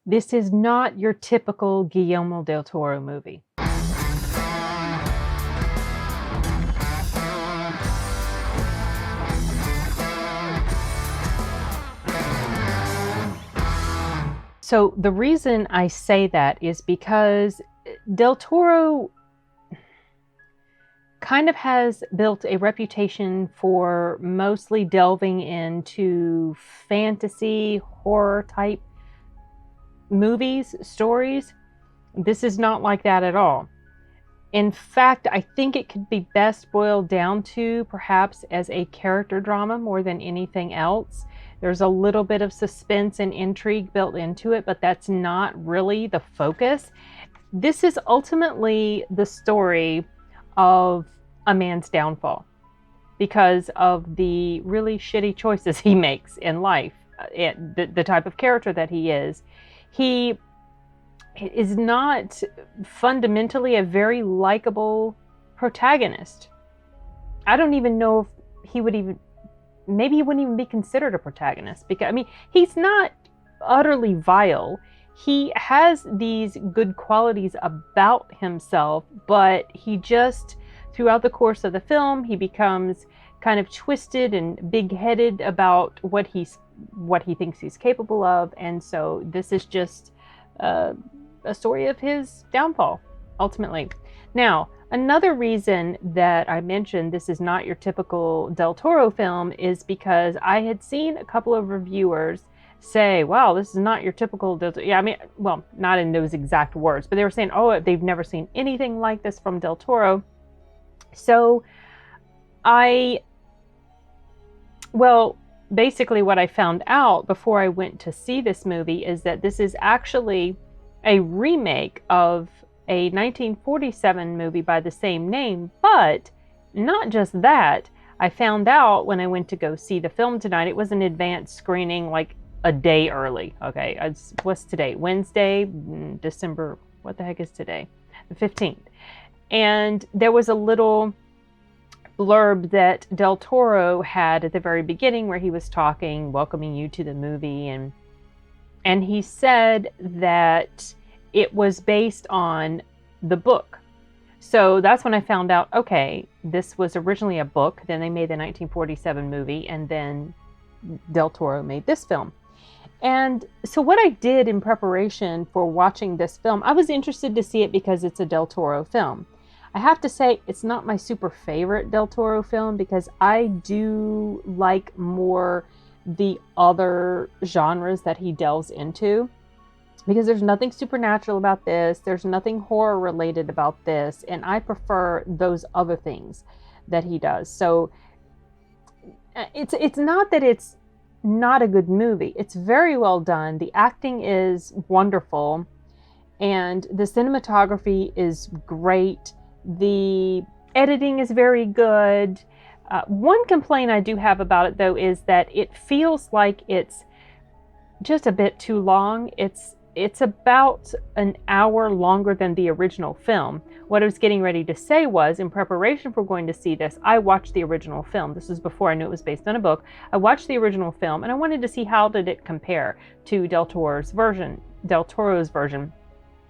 This is not your typical Guillermo Del Toro movie. So the reason I say that is because Del Toro kind of has built a reputation for mostly delving into fantasy, horror type movies, stories. This is not like that at all. In fact, I think it could be best boiled down to perhaps as a character drama more than anything else. There's a little bit of suspense and intrigue built into it, but that's not really the focus. This is ultimately the story of a man's downfall because of the really shitty choices he makes in life, the type of character that he is. He is not fundamentally a very likable protagonist. I don't even know if he would even, maybe he wouldn't even be considered a protagonist, because I mean, he's not utterly vile. He has these good qualities about himself, but he just, throughout the course of the film, he becomes kind of twisted and big-headed about what he thinks he's capable of, and so this is just a story of his downfall, ultimately. Now, another reason that I mentioned this is not your typical Del Toro film is because I had seen a couple of reviewers say, wow, this is not your typical Del Toro. Yeah, I mean, well, not in those exact words, but they were saying, oh, they've never seen anything like this from Del Toro. So basically what I found out before I went to see this movie is that this is actually a remake of a 1947 movie by the same name. But not just that, I found out when I went to go see the film tonight, it was an advanced screening like a day early. Okay, what's today? Wednesday, December, what the heck is today? The 15th. And there was a little blurb that Del Toro had at the very beginning where he was talking, welcoming you to the movie, and he said that it was based on the book. So that's when I found out, okay, this was originally a book, then they made the 1947 movie, and then Del Toro made this film. And so what I did in preparation for watching this film, I was interested to see it because it's a Del Toro film. I have to say, it's not my super favorite Del Toro film because I do like more the other genres that he delves into, because there's nothing supernatural about this, there's nothing horror related about this, and I prefer those other things that he does. So it's not that it's not a good movie. It's very well done. The acting is wonderful, and the cinematography is great. The editing is very good. One complaint I do have about it, though, is that it feels like it's just a bit too long. It's about an hour longer than the original film. What I was getting ready to say was, in preparation for going to see this, I watched the original film. This was before I knew it was based on a book. I watched the original film, and I wanted to see how did it compare to Del Toro's version.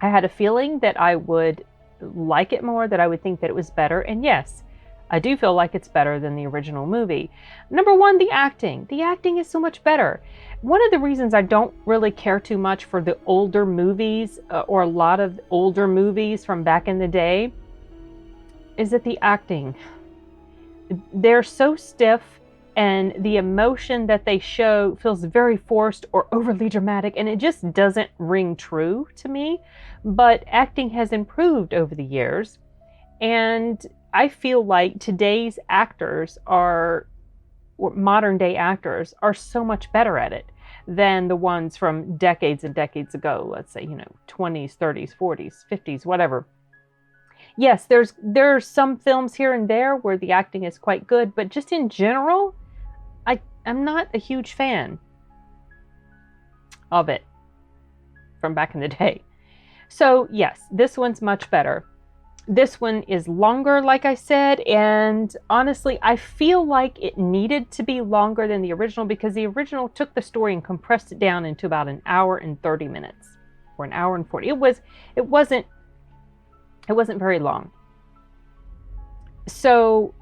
I had a feeling that I would like it more, that I would think that it was better, and yes, I do feel like it's better than the original movie. Number one, the acting. The acting is so much better. One of the reasons I don't really care too much for the older movies, or a lot of older movies from back in the day, is that the acting, they're so stiff, and the emotion that they show feels very forced or overly dramatic, and it just doesn't ring true to me. But acting has improved over the years, and I feel like today's actors or modern day actors are so much better at it than the ones from decades and decades ago. Let's say, 20s, 30s, 40s, 50s, whatever. Yes, there's some films here and there where the acting is quite good, but just in general, I'm not a huge fan of it from back in the day. So yes, this one's much better. This one is longer, like I said, and honestly, I feel like it needed to be longer than the original because the original took the story and compressed it down into about an hour and 30 minutes. or an hour and 40. It wasn't very long. So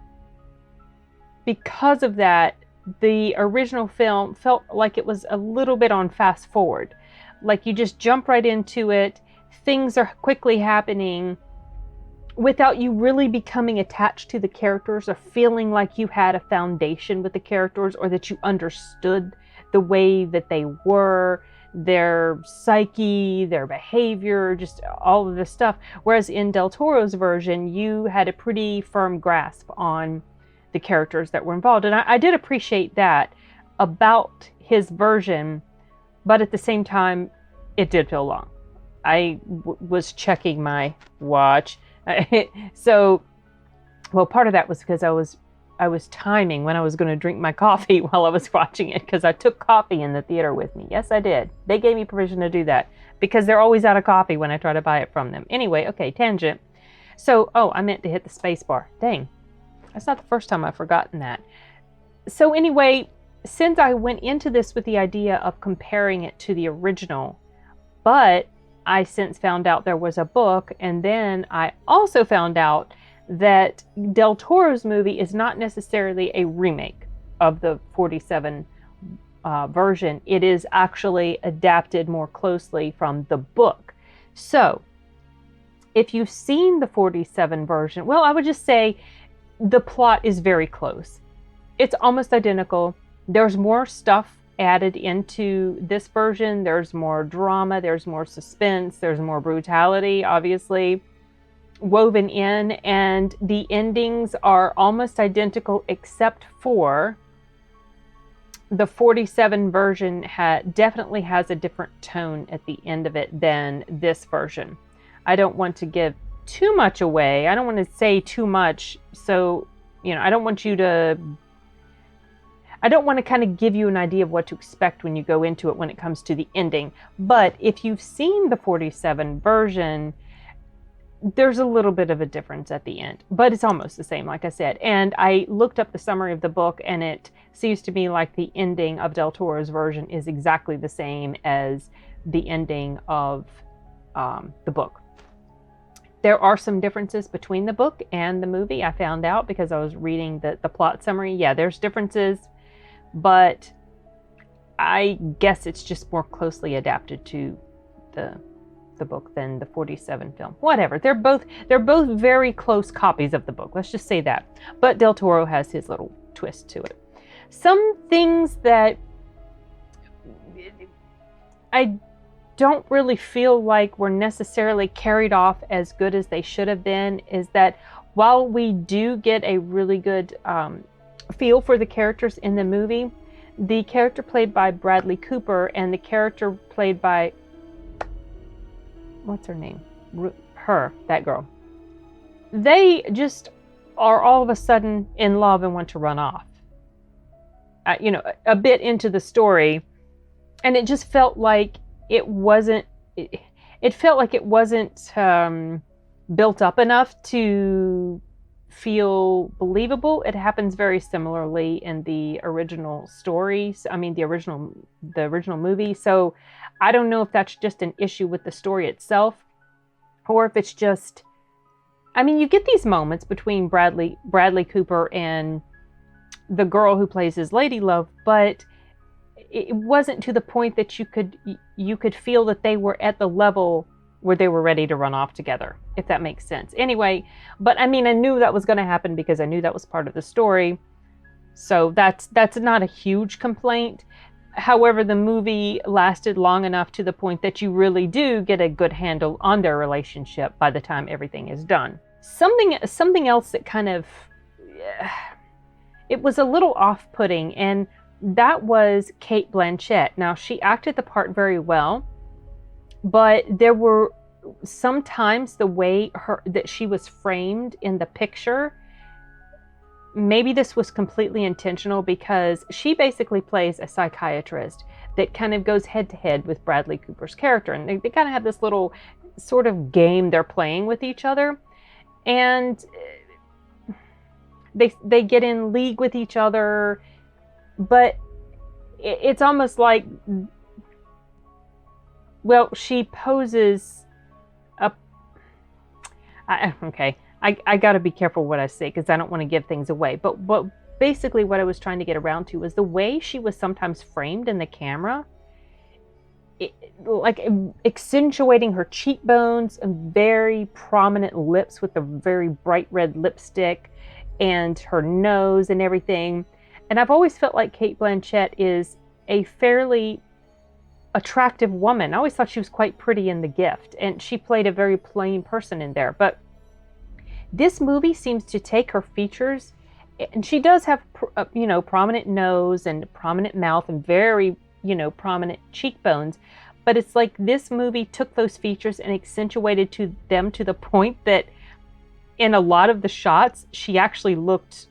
because of that, the original film felt like it was a little bit on fast forward. Like you just jump right into it. Things are quickly happening without you really becoming attached to the characters or feeling like you had a foundation with the characters or that you understood the way that they were, their psyche, their behavior, just all of this stuff. Whereas in Del Toro's version, you had a pretty firm grasp on the characters that were involved. And I did appreciate that about his version, but at the same time, it did feel long. I was checking my watch. So, well, part of that was because I was timing when I was going to drink my coffee while I was watching it, because I took coffee in the theater with me. Yes, I did. They gave me permission to do that because they're always out of coffee when I try to buy it from them. Anyway, okay, tangent. So, I meant to hit the space bar. Dang. That's not the first time I've forgotten that. So anyway, since I went into this with the idea of comparing it to the original, but I since found out there was a book, and then I also found out that Del Toro's movie is not necessarily a remake of the 47 version. It is actually adapted more closely from the book. So if you've seen the 47 version, well, I would just say the plot is very close. It's almost identical. There's more stuff added into this version. There's more drama, there's more suspense, there's more brutality, obviously, woven in, and the endings are almost identical, except for the 47 version definitely has a different tone at the end of it than this version. I don't want to give too much away. I don't want to say too much. So, I don't want to kind of give you an idea of what to expect when you go into it when it comes to the ending. But if you've seen the 47 version, there's a little bit of a difference at the end, but it's almost the same, like I said. And I looked up the summary of the book, and it seems to me like the ending of Del Toro's version is exactly the same as the ending of the book. There are some differences between the book and the movie, I found out because I was reading the plot summary. Yeah, there's differences, but I guess it's just more closely adapted to the book than the 47 film. Whatever. They're both very close copies of the book. Let's just say that. But Del Toro has his little twist to it. Some things that I don't really feel like were necessarily carried off as good as they should have been is that while we do get a really good feel for the characters in the movie, the character played by Bradley Cooper and the character played by, what's her name? That girl. They just are all of a sudden in love and want to run off. A bit into the story, and it just felt like it wasn't built up enough to feel believable. It happens very similarly in the original stories. I mean, the original movie. So I don't know if that's just an issue with the story itself, or if it's just, you get these moments between Bradley Cooper and the girl who plays his lady love, but it wasn't to the point that you could feel that they were at the level where they were ready to run off together, if that makes sense. Anyway, but I knew that was going to happen because I knew that was part of the story. So that's not a huge complaint. However, the movie lasted long enough to the point that you really do get a good handle on their relationship by the time everything is done. Something else that kind of, it was a little off-putting, and that was Cate Blanchett. Now, she acted the part very well, but there were sometimes the way that she was framed in the picture, maybe this was completely intentional, because she basically plays a psychiatrist that kind of goes head to head with Bradley Cooper's character. And they kind of have this little sort of game they're playing with each other. And they get in league with each other, but it's almost like well, she poses up. Okay, I got to be careful what I say because I don't want to give things away. But basically, what I was trying to get around to was the way she was sometimes framed in the camera, like accentuating her cheekbones and very prominent lips with a very bright red lipstick, and her nose and everything. And I've always felt like Cate Blanchett is a fairly attractive woman. I always thought she was quite pretty in The Gift, and she played a very plain person in there. But this movie seems to take her features, and she does have, prominent nose and prominent mouth and very, prominent cheekbones. But it's like this movie took those features and accentuated them to the point that in a lot of the shots, she actually looked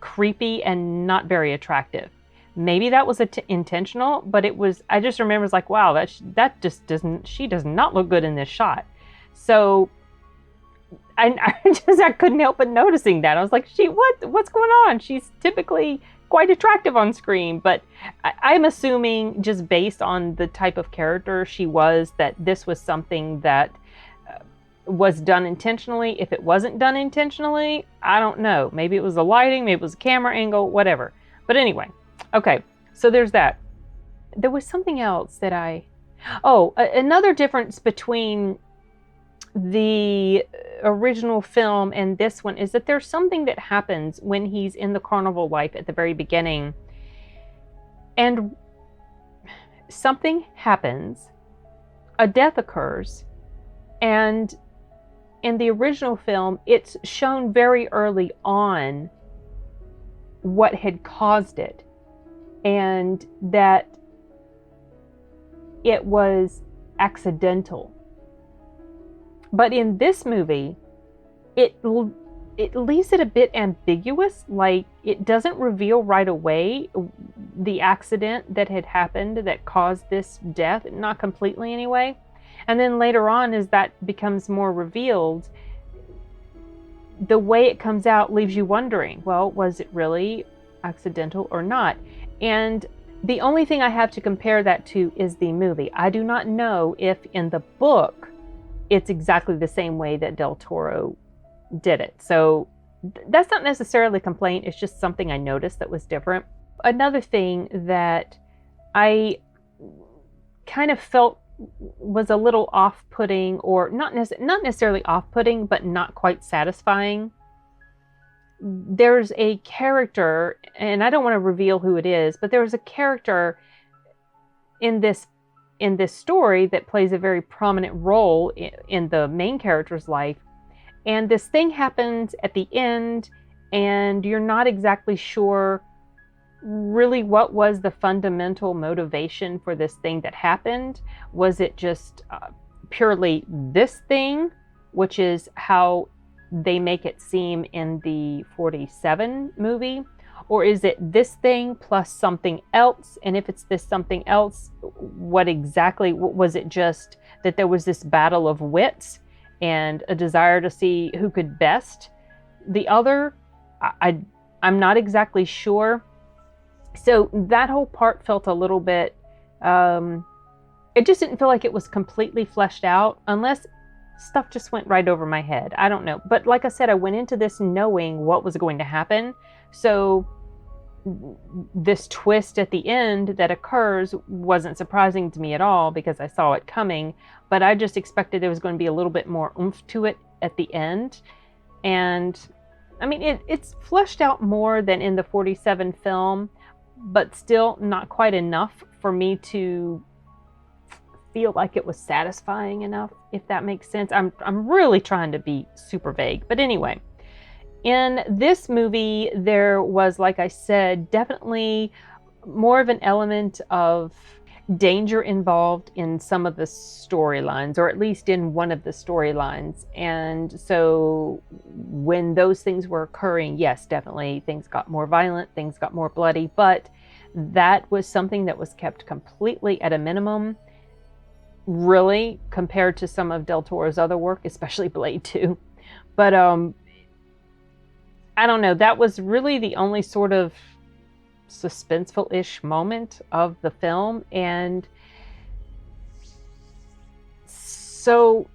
creepy and not very attractive. Maybe that was intentional, but I just remember it's like, wow, she does not look good in this shot. So I couldn't help but noticing that. I was like, what's going on? She's typically quite attractive on screen, but I'm assuming just based on the type of character she was, that this was something that was done intentionally. If it wasn't done intentionally, I don't know. Maybe it was the lighting, maybe it was a camera angle, whatever. But anyway, okay, so there's that. There was something else that another difference between the original film and this one is that there's something that happens when he's in the carnival life at the very beginning. And something happens, a death occurs, and in the original film, it's shown very early on what had caused it, and that it was accidental. But in this movie, it leaves it a bit ambiguous. Like, it doesn't reveal right away the accident that had happened that caused this death, not completely anyway. And then later on, as that becomes more revealed, the way it comes out leaves you wondering, well, was it really accidental or not? And the only thing I have to compare that to is the movie. I do not know if in the book it's exactly the same way that Del Toro did it. So that's not necessarily a complaint. It's just something I noticed that was different. Another thing that I kind of felt was a little off-putting, or not necessarily off-putting, but not quite satisfying. There's a character, and I don't want to reveal who it is, but there's a character in this story that plays a very prominent role in the main character's life. And this thing happens at the end, and you're not exactly sure really what was the fundamental motivation for this thing that happened. Was it just purely this thing, which is how they make it seem in the 47 movie? Or is it this thing plus something else? And if it's this something else, what exactly was it? Just that there was this battle of wits and a desire to see who could best the other? I'm not exactly sure. So that whole part felt a little bit, it just didn't feel like it was completely fleshed out, unless stuff just went right over my head. I don't know. But like I said, I went into this knowing what was going to happen. So this twist at the end that occurs wasn't surprising to me at all because I saw it coming, but I just expected there was going to be a little bit more oomph to it at the end. And I mean, it's fleshed out more than in the 47 film, but still not quite enough for me to feel like it was satisfying enough, if that makes sense. I'm really trying to be super vague. But anyway, in this movie, there was, like I said, definitely more of an element of danger involved in some of the storylines, or at least in one of the storylines. And so when those things were occurring, yes, definitely things got more violent, things got more bloody, but that was something that was kept completely at a minimum, really, compared to some of Del Toro's other work, especially Blade 2. But I don't know, that was really the only sort of suspenseful-ish moment of the film. And So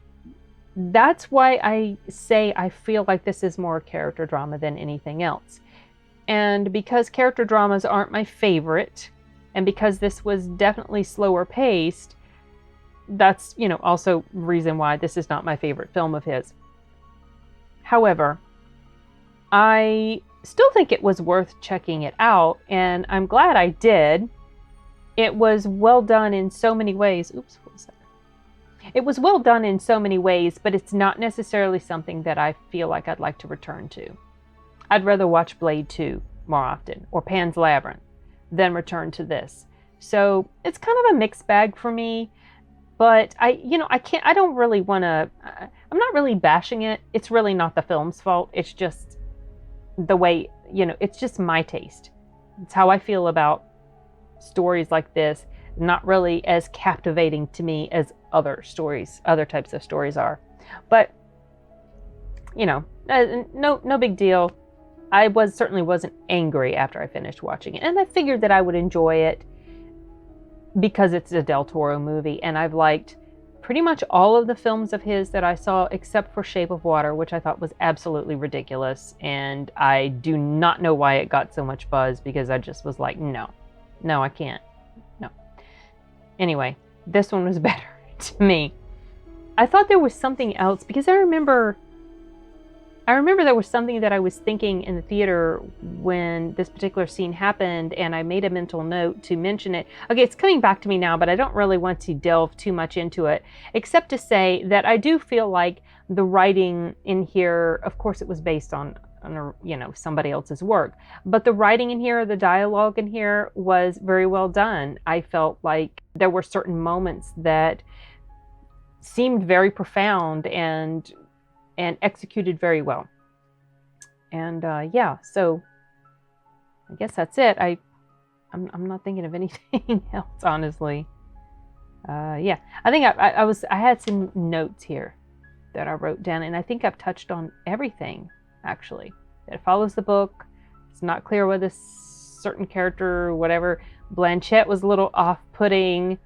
that's why I say I feel like this is more character drama than anything else. And because character dramas aren't my favorite, and because this was definitely slower paced, that's, also reason why this is not my favorite film of his. However, I still think it was worth checking it out, and I'm glad I did. It was well done in so many ways. Oops, what was that? It was well done in so many ways, but it's not necessarily something that I feel like I'd like to return to. I'd rather watch Blade 2 more often, or Pan's Labyrinth, than return to this. So it's kind of a mixed bag for me, but I'm not really bashing it. It's really not the film's fault. It's just the way, it's just my taste. It's how I feel about stories like this. Not really as captivating to me as other types of stories are. But, no big deal. I certainly wasn't angry after I finished watching it. And I figured that I would enjoy it because it's a Del Toro movie. And I've liked pretty much all of the films of his that I saw except for Shape of Water, which I thought was absolutely ridiculous. And I do not know why it got so much buzz, because I just was like, no, I can't. No. Anyway, this one was better to me. I thought there was something else, because I remember there was something that I was thinking in the theater when this particular scene happened, and I made a mental note to mention it. Okay, it's coming back to me now, but I don't really want to delve too much into it, except to say that I do feel like the writing in here, of course it was based on somebody else's work, but the writing in here, the dialogue in here was very well done. I felt like there were certain moments that seemed very profound and executed very well. And so I guess that's it. I'm not thinking of anything else, honestly. I think I had some notes here that I wrote down, and I think I've touched on everything, actually. It follows the book. It's not clear whether this certain character or whatever. Blanchett was a little off-putting.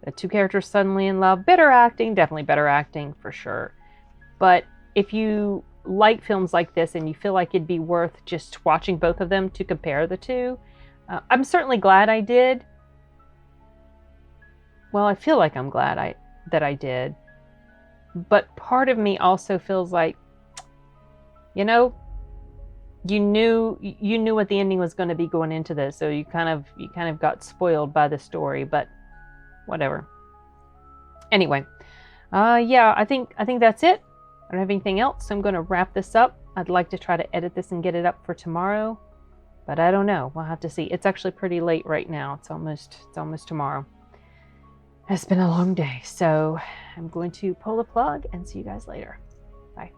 The two characters suddenly in love. Definitely better acting for sure. But if you like films like this and you feel like it'd be worth just watching both of them to compare the two, I'm certainly glad I did. Well, I feel like I'm glad that I did. But part of me also feels like, you knew what the ending was going to be going into this, so you kind of got spoiled by the story, but whatever. Anyway, I think that's it. I don't have anything else, so I'm going to wrap this up. I'd like to try to edit this and get it up for tomorrow, but I don't know. We'll have to see. It's actually pretty late right now. It's almost tomorrow. It's been a long day, so I'm going to pull the plug and see you guys later. Bye.